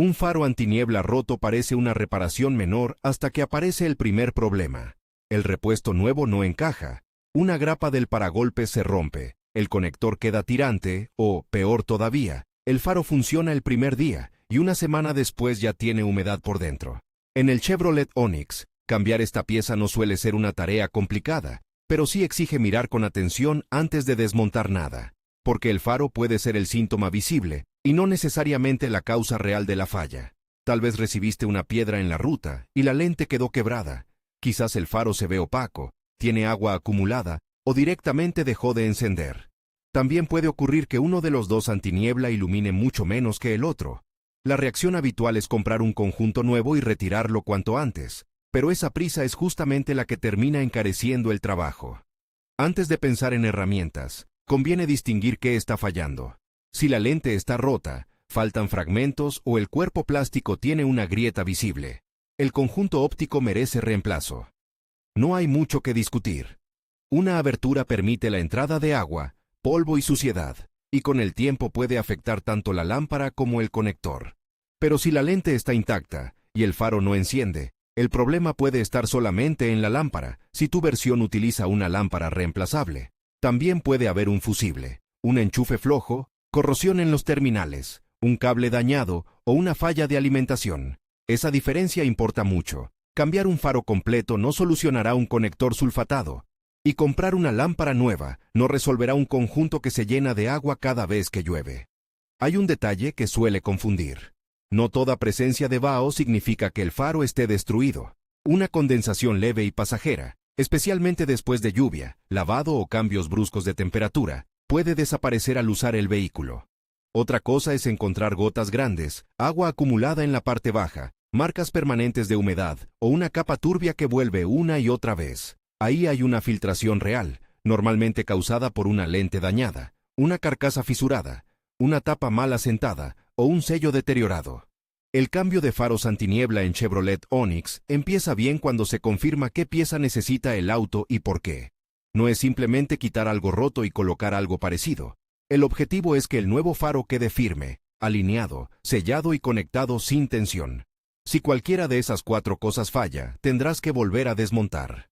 Un faro antiniebla roto parece una reparación menor hasta que aparece el primer problema. El repuesto nuevo no encaja, una grapa del paragolpes se rompe, el conector queda tirante o, peor todavía, el faro funciona el primer día y una semana después ya tiene humedad por dentro. En el Chevrolet Onix, cambiar esta pieza no suele ser una tarea complicada, pero sí exige mirar con atención antes de desmontar nada, porque el faro puede ser el síntoma visible y no necesariamente la causa real de la falla. Tal vez recibiste una piedra en la ruta y la lente quedó quebrada. Quizás el faro se ve opaco, tiene agua acumulada o directamente dejó de encender. También puede ocurrir que uno de los dos antiniebla ilumine mucho menos que el otro. La reacción habitual es comprar un conjunto nuevo y retirarlo cuanto antes, pero esa prisa es justamente la que termina encareciendo el trabajo. Antes de pensar en herramientas, conviene distinguir qué está fallando. Si la lente está rota, faltan fragmentos o el cuerpo plástico tiene una grieta visible, el conjunto óptico merece reemplazo. No hay mucho que discutir. Una abertura permite la entrada de agua, polvo y suciedad, y con el tiempo puede afectar tanto la lámpara como el conector. Pero si la lente está intacta y el faro no enciende, el problema puede estar solamente en la lámpara, si tu versión utiliza una lámpara reemplazable. También puede haber un fusible, un enchufe flojo, corrosión en los terminales, un cable dañado o una falla de alimentación. Esa diferencia importa mucho. Cambiar un faro completo no solucionará un conector sulfatado, y comprar una lámpara nueva no resolverá un conjunto que se llena de agua cada vez que llueve. Hay un detalle que suele confundir. No toda presencia de vaho significa que el faro esté destruido. Una condensación leve y pasajera, especialmente después de lluvia, lavado o cambios bruscos de temperatura, puede desaparecer al usar el vehículo. Otra cosa es encontrar gotas grandes, agua acumulada en la parte baja, marcas permanentes de humedad o una capa turbia que vuelve una y otra vez. Ahí hay una filtración real, normalmente causada por una lente dañada, una carcasa fisurada, una tapa mal asentada o un sello deteriorado. El cambio de faros antiniebla en Chevrolet Onix empieza bien cuando se confirma qué pieza necesita el auto y por qué. No es simplemente quitar algo roto y colocar algo parecido. El objetivo es que el nuevo faro quede firme, alineado, sellado y conectado sin tensión. Si cualquiera de esas 4 cosas falla, tendrás que volver a desmontar.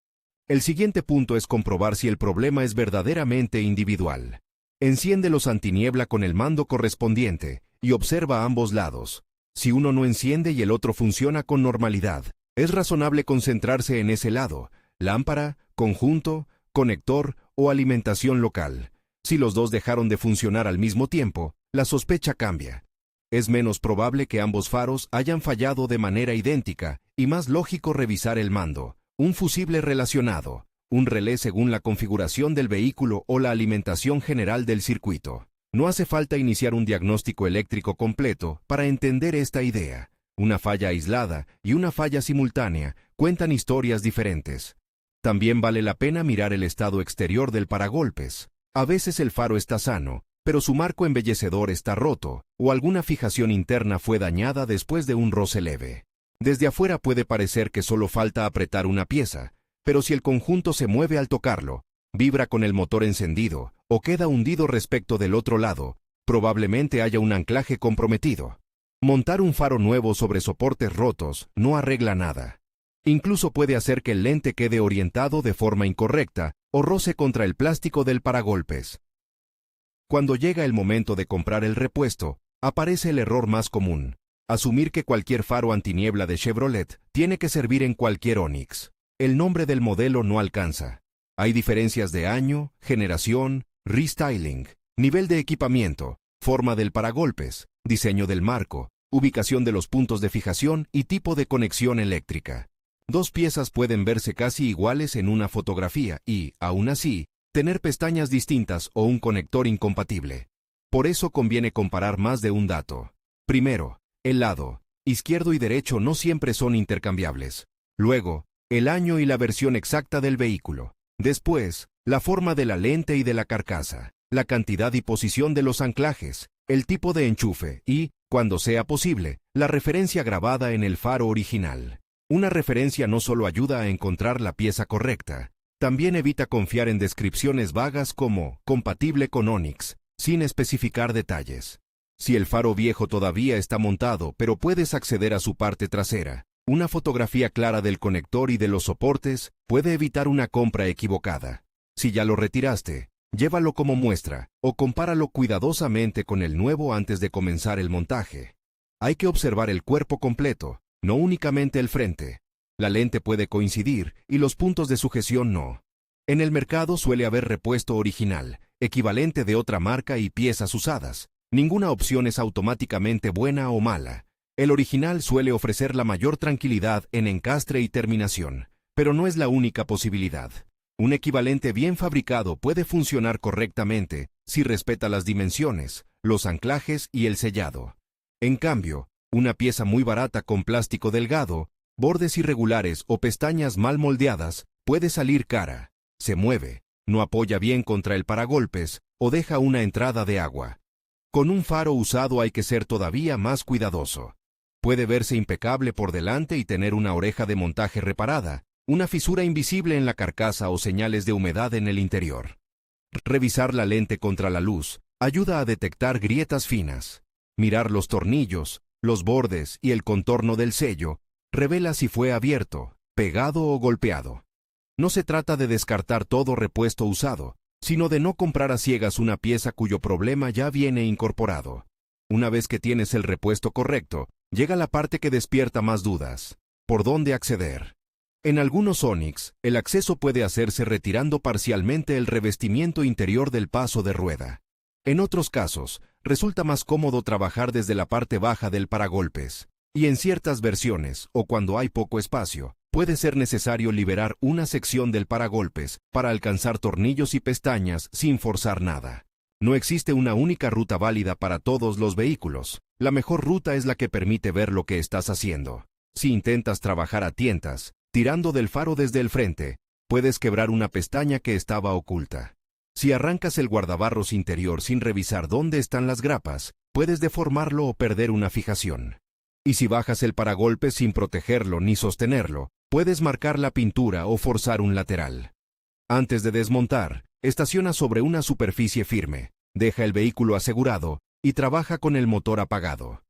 El siguiente punto es comprobar si el problema es verdaderamente individual. Enciende los antiniebla con el mando correspondiente y observa ambos lados. Si uno no enciende y el otro funciona con normalidad, es razonable concentrarse en ese lado: lámpara, conjunto, conector o alimentación local. Si los dos dejaron de funcionar al mismo tiempo, la sospecha cambia. Es menos probable que ambos faros hayan fallado de manera idéntica y más lógico revisar el mando, un fusible relacionado, un relé según la configuración del vehículo o la alimentación general del circuito. No hace falta iniciar un diagnóstico eléctrico completo para entender esta idea. Una falla aislada y una falla simultánea cuentan historias diferentes. También vale la pena mirar el estado exterior del paragolpes. A veces el faro está sano, pero su marco embellecedor está roto, o alguna fijación interna fue dañada después de un roce leve. Desde afuera puede parecer que solo falta apretar una pieza, pero si el conjunto se mueve al tocarlo, vibra con el motor encendido, o queda hundido respecto del otro lado, probablemente haya un anclaje comprometido. Montar un faro nuevo sobre soportes rotos no arregla nada. Incluso puede hacer que el lente quede orientado de forma incorrecta o roce contra el plástico del paragolpes. Cuando llega el momento de comprar el repuesto, aparece el error más común: asumir que cualquier faro antiniebla de Chevrolet tiene que servir en cualquier Onix. El nombre del modelo no alcanza. Hay diferencias de año, generación, restyling, nivel de equipamiento, forma del paragolpes, diseño del marco, ubicación de los puntos de fijación y tipo de conexión eléctrica. 2 piezas pueden verse casi iguales en una fotografía y, aún así, tener pestañas distintas o un conector incompatible. Por eso conviene comparar más de un dato. Primero, el lado izquierdo y derecho no siempre son intercambiables. Luego, el año y la versión exacta del vehículo. Después, la forma de la lente y de la carcasa, la cantidad y posición de los anclajes, el tipo de enchufe y, cuando sea posible, la referencia grabada en el faro original. Una referencia no solo ayuda a encontrar la pieza correcta, también evita confiar en descripciones vagas como compatible con Onix, sin especificar detalles. Si el faro viejo todavía está montado, pero puedes acceder a su parte trasera, una fotografía clara del conector y de los soportes puede evitar una compra equivocada. Si ya lo retiraste, llévalo como muestra o compáralo cuidadosamente con el nuevo antes de comenzar el montaje. Hay que observar el cuerpo completo, no únicamente el frente. La lente puede coincidir y los puntos de sujeción no. En el mercado suele haber repuesto original, equivalente de otra marca y piezas usadas. Ninguna opción es automáticamente buena o mala. El original suele ofrecer la mayor tranquilidad en encastre y terminación, pero no es la única posibilidad. Un equivalente bien fabricado puede funcionar correctamente si respeta las dimensiones, los anclajes y el sellado. En cambio, una pieza muy barata con plástico delgado, bordes irregulares o pestañas mal moldeadas puede salir cara, se mueve, no apoya bien contra el paragolpes o deja una entrada de agua. Con un faro usado hay que ser todavía más cuidadoso. Puede verse impecable por delante y tener una oreja de montaje reparada, una fisura invisible en la carcasa o señales de humedad en el interior. Revisar la lente contra la luz ayuda a detectar grietas finas. Mirar los tornillos, los bordes y el contorno del sello revela si fue abierto, pegado o golpeado. No se trata de descartar todo repuesto usado, sino de no comprar a ciegas una pieza cuyo problema ya viene incorporado. Una vez que tienes el repuesto correcto, llega la parte que despierta más dudas. ¿Por dónde acceder? En algunos Onix, el acceso puede hacerse retirando parcialmente el revestimiento interior del paso de rueda. En otros casos, resulta más cómodo trabajar desde la parte baja del paragolpes. Y en ciertas versiones, o cuando hay poco espacio, puede ser necesario liberar una sección del paragolpes para alcanzar tornillos y pestañas sin forzar nada. No existe una única ruta válida para todos los vehículos. La mejor ruta es la que permite ver lo que estás haciendo. Si intentas trabajar a tientas, tirando del faro desde el frente, puedes quebrar una pestaña que estaba oculta. Si arrancas el guardabarros interior sin revisar dónde están las grapas, puedes deformarlo o perder una fijación. Y si bajas el paragolpe sin protegerlo ni sostenerlo, puedes marcar la pintura o forzar un lateral. Antes de desmontar, estaciona sobre una superficie firme, deja el vehículo asegurado y trabaja con el motor apagado.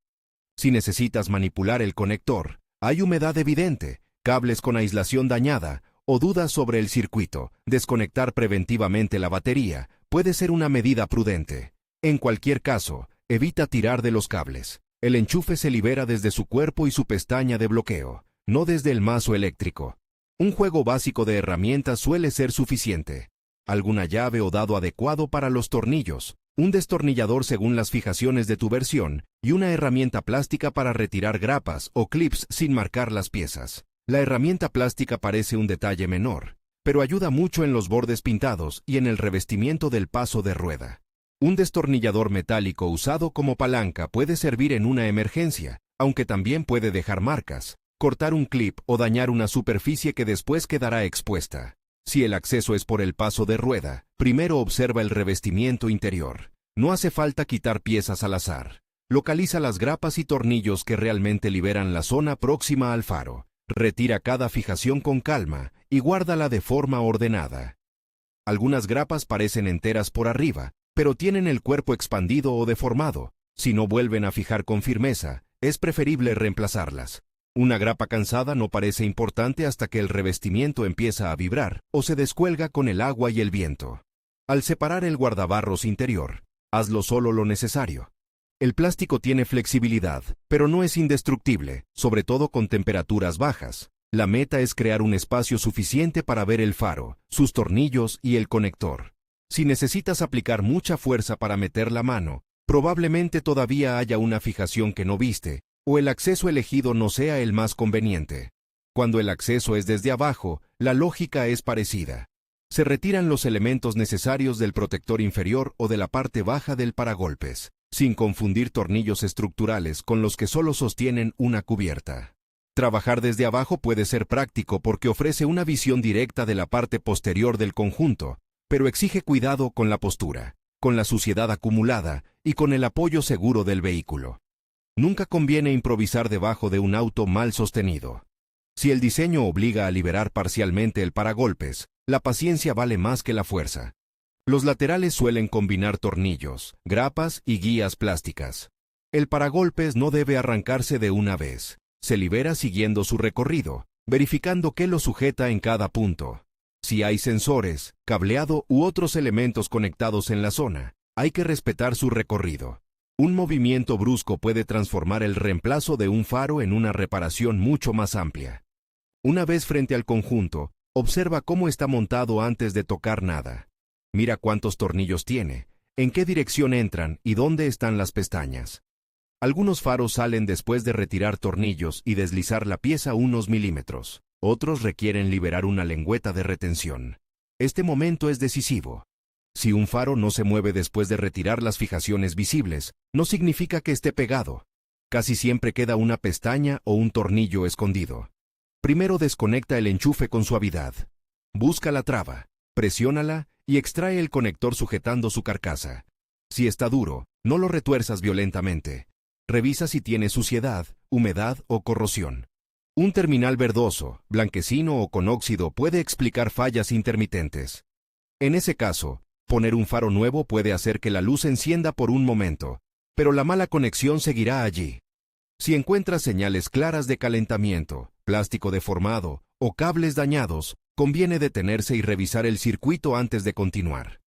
Si necesitas manipular el conector, hay humedad evidente, cables con aislación dañada o dudas sobre el circuito, desconectar preventivamente la batería puede ser una medida prudente. En cualquier caso, evita tirar de los cables. El enchufe se libera desde su cuerpo y su pestaña de bloqueo, no desde el mazo eléctrico. Un juego básico de herramientas suele ser suficiente. Alguna llave o dado adecuado para los tornillos, un destornillador según las fijaciones de tu versión y una herramienta plástica para retirar grapas o clips sin marcar las piezas. La herramienta plástica parece un detalle menor, pero ayuda mucho en los bordes pintados y en el revestimiento del paso de rueda. Un destornillador metálico usado como palanca puede servir en una emergencia, aunque también puede dejar marcas, cortar un clip o dañar una superficie que después quedará expuesta. Si el acceso es por el paso de rueda, primero observa el revestimiento interior. No hace falta quitar piezas al azar. Localiza las grapas y tornillos que realmente liberan la zona próxima al faro. Retira cada fijación con calma y guárdala de forma ordenada. Algunas grapas parecen enteras por arriba, pero tienen el cuerpo expandido o deformado. Si no vuelven a fijar con firmeza, es preferible reemplazarlas. Una grapa cansada no parece importante hasta que el revestimiento empieza a vibrar o se descuelga con el agua y el viento. Al separar el guardabarros interior, hazlo solo lo necesario. El plástico tiene flexibilidad, pero no es indestructible, sobre todo con temperaturas bajas. La meta es crear un espacio suficiente para ver el faro, sus tornillos y el conector. Si necesitas aplicar mucha fuerza para meter la mano, probablemente todavía haya una fijación que no viste, o el acceso elegido no sea el más conveniente. Cuando el acceso es desde abajo, la lógica es parecida. Se retiran los elementos necesarios del protector inferior o de la parte baja del paragolpes, sin confundir tornillos estructurales con los que solo sostienen una cubierta. Trabajar desde abajo puede ser práctico porque ofrece una visión directa de la parte posterior del conjunto, pero exige cuidado con la postura, con la suciedad acumulada y con el apoyo seguro del vehículo. Nunca conviene improvisar debajo de un auto mal sostenido. Si el diseño obliga a liberar parcialmente el paragolpes, la paciencia vale más que la fuerza. Los laterales suelen combinar tornillos, grapas y guías plásticas. El paragolpes no debe arrancarse de una vez. Se libera siguiendo su recorrido, verificando qué lo sujeta en cada punto. Si hay sensores, cableado u otros elementos conectados en la zona, hay que respetar su recorrido. Un movimiento brusco puede transformar el reemplazo de un faro en una reparación mucho más amplia. Una vez frente al conjunto, observa cómo está montado antes de tocar nada. Mira cuántos tornillos tiene, en qué dirección entran y dónde están las pestañas. Algunos faros salen después de retirar tornillos y deslizar la pieza unos milímetros. Otros requieren liberar una lengüeta de retención. Este momento es decisivo. Si un faro no se mueve después de retirar las fijaciones visibles, no significa que esté pegado. Casi siempre queda una pestaña o un tornillo escondido. Primero desconecta el enchufe con suavidad. Busca la traba, presiónala y extrae el conector sujetando su carcasa. Si está duro, no lo retuerzas violentamente. Revisa si tiene suciedad, humedad o corrosión. Un terminal verdoso, blanquecino o con óxido puede explicar fallas intermitentes. En ese caso, poner un faro nuevo puede hacer que la luz se encienda por un momento, pero la mala conexión seguirá allí. Si encuentras señales claras de calentamiento, plástico deformado o cables dañados, conviene detenerse y revisar el circuito antes de continuar.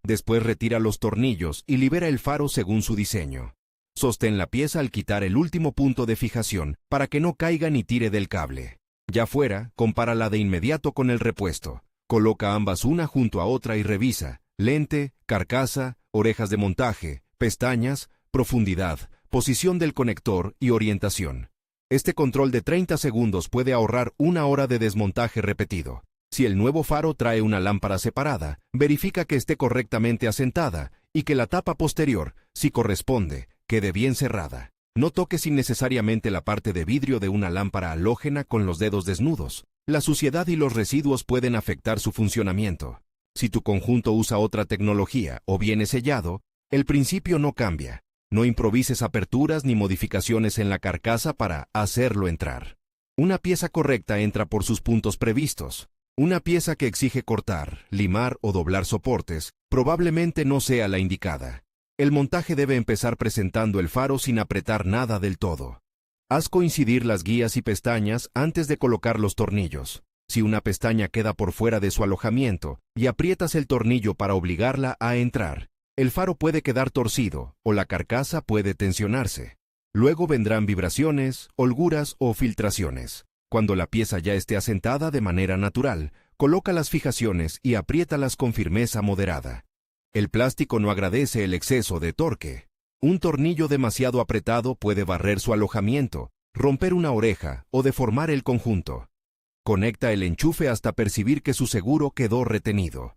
Después retira los tornillos y libera el faro según su diseño. Sostén la pieza al quitar el último punto de fijación para que no caiga ni tire del cable. Ya fuera, compárala de inmediato con el repuesto. Coloca ambas una junto a otra y revisa: lente, carcasa, orejas de montaje, pestañas, profundidad, posición del conector y orientación. Este control de 30 segundos puede ahorrar 1 hora de desmontaje repetido. Si el nuevo faro trae una lámpara separada, verifica que esté correctamente asentada y que la tapa posterior, si corresponde, quede bien cerrada. No toques innecesariamente la parte de vidrio de una lámpara halógena con los dedos desnudos. La suciedad y los residuos pueden afectar su funcionamiento. Si tu conjunto usa otra tecnología o viene sellado, el principio no cambia. No improvises aperturas ni modificaciones en la carcasa para hacerlo entrar. Una pieza correcta entra por sus puntos previstos. Una pieza que exige cortar, limar o doblar soportes probablemente no sea la indicada. El montaje debe empezar presentando el faro sin apretar nada del todo. Haz coincidir las guías y pestañas antes de colocar los tornillos. Si una pestaña queda por fuera de su alojamiento y aprietas el tornillo para obligarla a entrar, el faro puede quedar torcido o la carcasa puede tensionarse. Luego vendrán vibraciones, holguras o filtraciones. Cuando la pieza ya esté asentada de manera natural, coloca las fijaciones y apriétalas con firmeza moderada. El plástico no agradece el exceso de torque. Un tornillo demasiado apretado puede barrer su alojamiento, romper una oreja o deformar el conjunto. Conecta el enchufe hasta percibir que su seguro quedó retenido.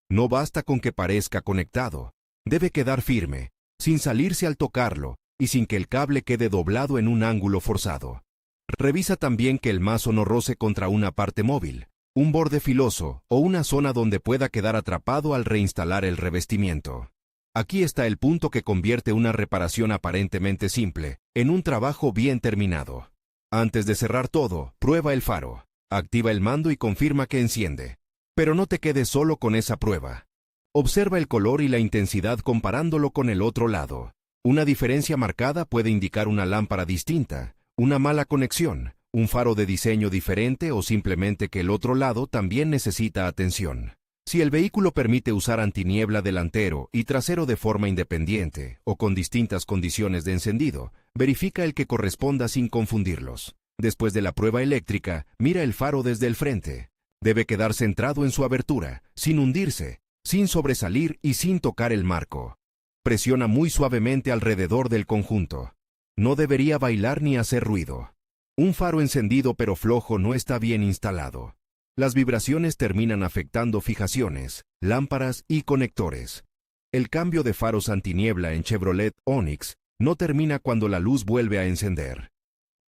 No basta con que parezca conectado. Debe quedar firme, sin salirse al tocarlo y sin que el cable quede doblado en un ángulo forzado. Revisa también que el mazo no roce contra una parte móvil, un borde filoso o una zona donde pueda quedar atrapado al reinstalar el revestimiento. Aquí está el punto que convierte una reparación aparentemente simple en un trabajo bien terminado. Antes de cerrar todo, prueba el faro. Activa el mando y confirma que enciende. Pero no te quedes solo con esa prueba. Observa el color y la intensidad comparándolo con el otro lado. Una diferencia marcada puede indicar una lámpara distinta, una mala conexión, un faro de diseño diferente o simplemente que el otro lado también necesita atención. Si el vehículo permite usar antiniebla delantero y trasero de forma independiente o con distintas condiciones de encendido, verifica el que corresponda sin confundirlos. Después de la prueba eléctrica, mira el faro desde el frente. Debe quedar centrado en su abertura, sin hundirse, sin sobresalir y sin tocar el marco. Presiona muy suavemente alrededor del conjunto. No debería bailar ni hacer ruido. Un faro encendido pero flojo no está bien instalado. Las vibraciones terminan afectando fijaciones, lámparas y conectores. El cambio de faros antiniebla en Chevrolet Onix no termina cuando la luz vuelve a encender.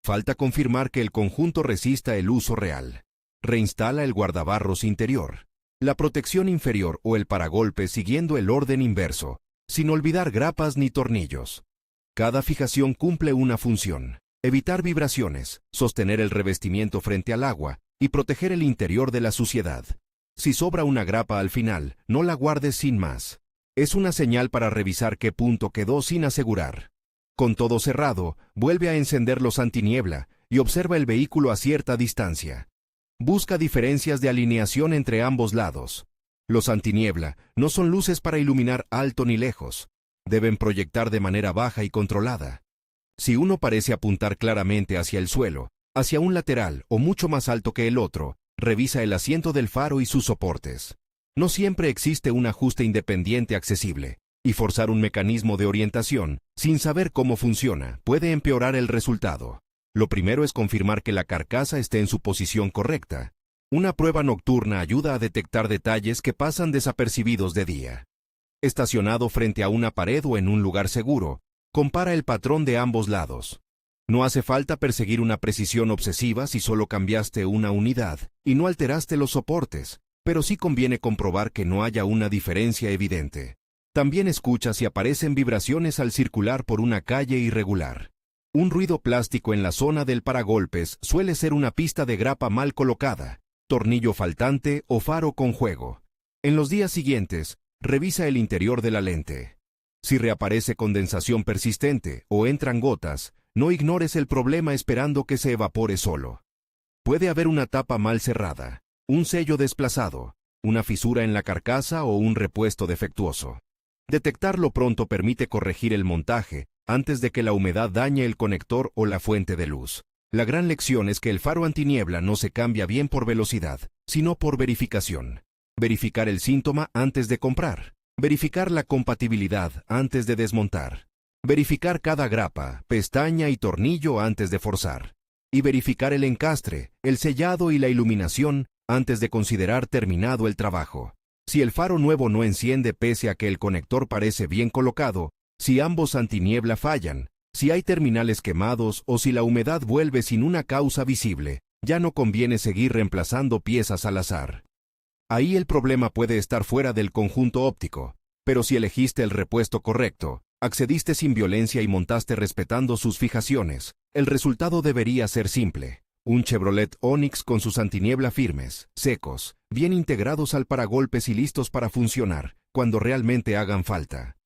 Falta confirmar que el conjunto resista el uso real. Reinstala el guardabarros interior, la protección inferior o el paragolpe siguiendo el orden inverso, sin olvidar grapas ni tornillos. Cada fijación cumple una función: evitar vibraciones, sostener el revestimiento frente al agua y proteger el interior de la suciedad. Si sobra una grapa al final, no la guardes sin más. Es una señal para revisar qué punto quedó sin asegurar. Con todo cerrado, vuelve a encender los antiniebla y observa el vehículo a cierta distancia. Busca diferencias de alineación entre ambos lados. Los antiniebla no son luces para iluminar alto ni lejos. Deben proyectar de manera baja y controlada. Si uno parece apuntar claramente hacia el suelo, hacia un lateral o mucho más alto que el otro, revisa el asiento del faro y sus soportes. No siempre existe un ajuste independiente accesible, y forzar un mecanismo de orientación, sin saber cómo funciona, puede empeorar el resultado. Lo primero es confirmar que la carcasa esté en su posición correcta. Una prueba nocturna ayuda a detectar detalles que pasan desapercibidos de día. Estacionado frente a una pared o en un lugar seguro, compara el patrón de ambos lados. No hace falta perseguir una precisión obsesiva si solo cambiaste una unidad y no alteraste los soportes, pero sí conviene comprobar que no haya una diferencia evidente. También escucha si aparecen vibraciones al circular por una calle irregular. Un ruido plástico en la zona del paragolpes suele ser una pista de grapa mal colocada, tornillo faltante o faro con juego. En los días siguientes, revisa el interior de la lente. Si reaparece condensación persistente o entran gotas, no ignores el problema esperando que se evapore solo. Puede haber una tapa mal cerrada, un sello desplazado, una fisura en la carcasa o un repuesto defectuoso. Detectarlo pronto permite corregir el montaje antes de que la humedad dañe el conector o la fuente de luz. La gran lección es que el faro antiniebla no se cambia bien por velocidad, sino por verificación. Verificar el síntoma antes de comprar. Verificar la compatibilidad antes de desmontar. Verificar cada grapa, pestaña y tornillo antes de forzar. Y verificar el encastre, el sellado y la iluminación antes de considerar terminado el trabajo. Si el faro nuevo no enciende pese a que el conector parece bien colocado, si ambos antiniebla fallan, si hay terminales quemados o si la humedad vuelve sin una causa visible, ya no conviene seguir reemplazando piezas al azar. Ahí el problema puede estar fuera del conjunto óptico, pero si elegiste el repuesto correcto, accediste sin violencia y montaste respetando sus fijaciones, el resultado debería ser simple. Un Chevrolet Onix con sus antiniebla firmes, secos, bien integrados al paragolpes y listos para funcionar, cuando realmente hagan falta.